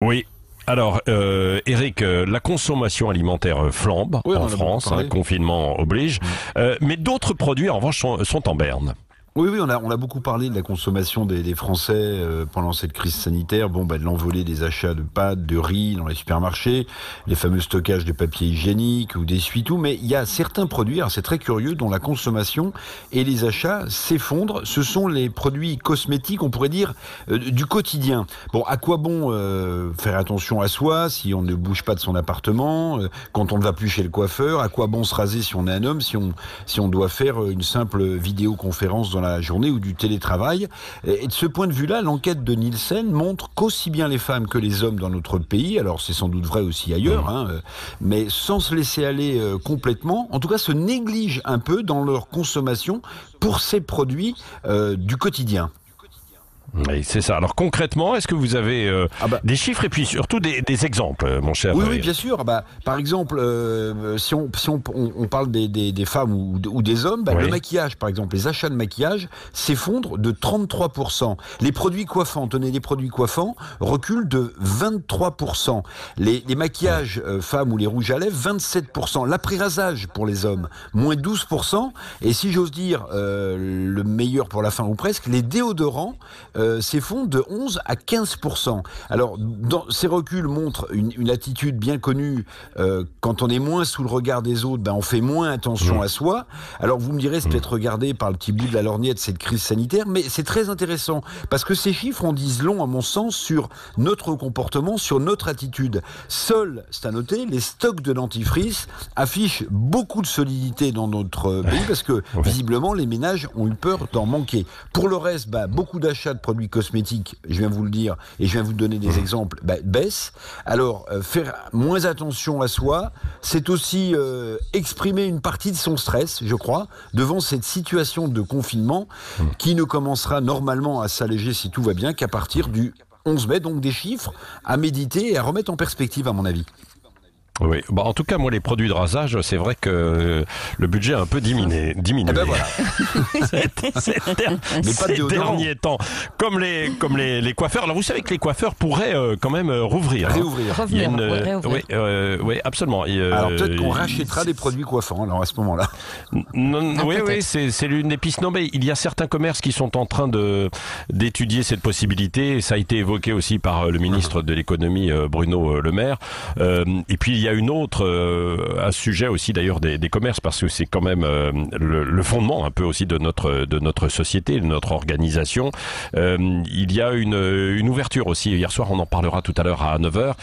Oui. Alors, Eric, la consommation alimentaire flambe en France, confinement oblige, mais d'autres produits en revanche sont en berne. Oui, on a beaucoup parlé de la consommation des Français pendant cette crise sanitaire. De l'envolée des achats de pâtes, de riz dans les supermarchés, les fameux stockages de papier hygiénique ou d'essuie-tout. Mais il y a certains produits, alors c'est très curieux, dont la consommation et les achats s'effondrent. Ce sont les produits cosmétiques, on pourrait dire, du quotidien. À quoi bon faire attention à soi si on ne bouge pas de son appartement, quand on ne va plus chez le coiffeur? À quoi bon se raser si on est un homme, si on doit faire une simple vidéoconférence dans la journée ou du télétravail? Et de ce point de vue-là, l'enquête de Nielsen montre qu'aussi bien les femmes que les hommes dans notre pays, alors c'est sans doute vrai aussi ailleurs, mais sans se laisser aller complètement, en tout cas se négligent un peu dans leur consommation pour ces produits du quotidien. Oui, c'est ça. Alors concrètement, est-ce que vous avez des chiffres et puis surtout des exemples, mon cher? Oui, bien sûr. Par exemple, si on parle des femmes ou des hommes, le maquillage, par exemple, les achats de maquillage s'effondrent de 33%. Les produits coiffants, les produits coiffants reculent de 23%. Les maquillages femmes ou les rouges à lèvres, 27%. L'après-rasage pour les hommes, moins 12%. Et si j'ose dire, le meilleur pour la fin ou presque, les déodorants s'effondrent de 11 à 15%. Alors, ces reculs montrent une attitude bien connue. Quand on est moins sous le regard des autres, on fait moins attention à soi. Alors, vous me direz, c'est peut-être regardé par le petit bout de la lorgnette, cette crise sanitaire, mais c'est très intéressant, parce que ces chiffres en disent long, à mon sens, sur notre comportement, sur notre attitude. Seuls, c'est à noter, les stocks de dentifrice affichent beaucoup de solidité dans notre pays, parce que, visiblement, les ménages ont eu peur d'en manquer. Pour le reste, beaucoup d'achats de produits cosmétiques, je viens vous le dire, et je viens vous donner des exemples, baissent. Alors, faire moins attention à soi, c'est aussi exprimer une partie de son stress, je crois, devant cette situation de confinement qui ne commencera normalement à s'alléger, si tout va bien, qu'à partir du 11 mai, donc des chiffres à méditer et à remettre en perspective, à mon avis. Oui, en tout cas, moi, les produits de rasage, c'est vrai que le budget a un peu diminué. Voilà. Ces derniers temps, comme les coiffeurs. Alors, vous savez que les coiffeurs pourraient quand même rouvrir. Réouvrir. Il y a oui, absolument. Alors, peut-être qu'on rachètera des produits coiffants, alors, à ce moment-là. Oui, c'est l'une des pistes. Non, mais il y a certains commerces qui sont en train d'étudier cette possibilité. Ça a été évoqué aussi par le ministre de l'économie, Bruno Le Maire. Et puis, il y a une autre à ce sujet aussi d'ailleurs des commerces, parce que c'est quand même le fondement un peu aussi de notre société, de notre organisation. Il y a une ouverture aussi. Hier soir, on en parlera tout à l'heure à 9h.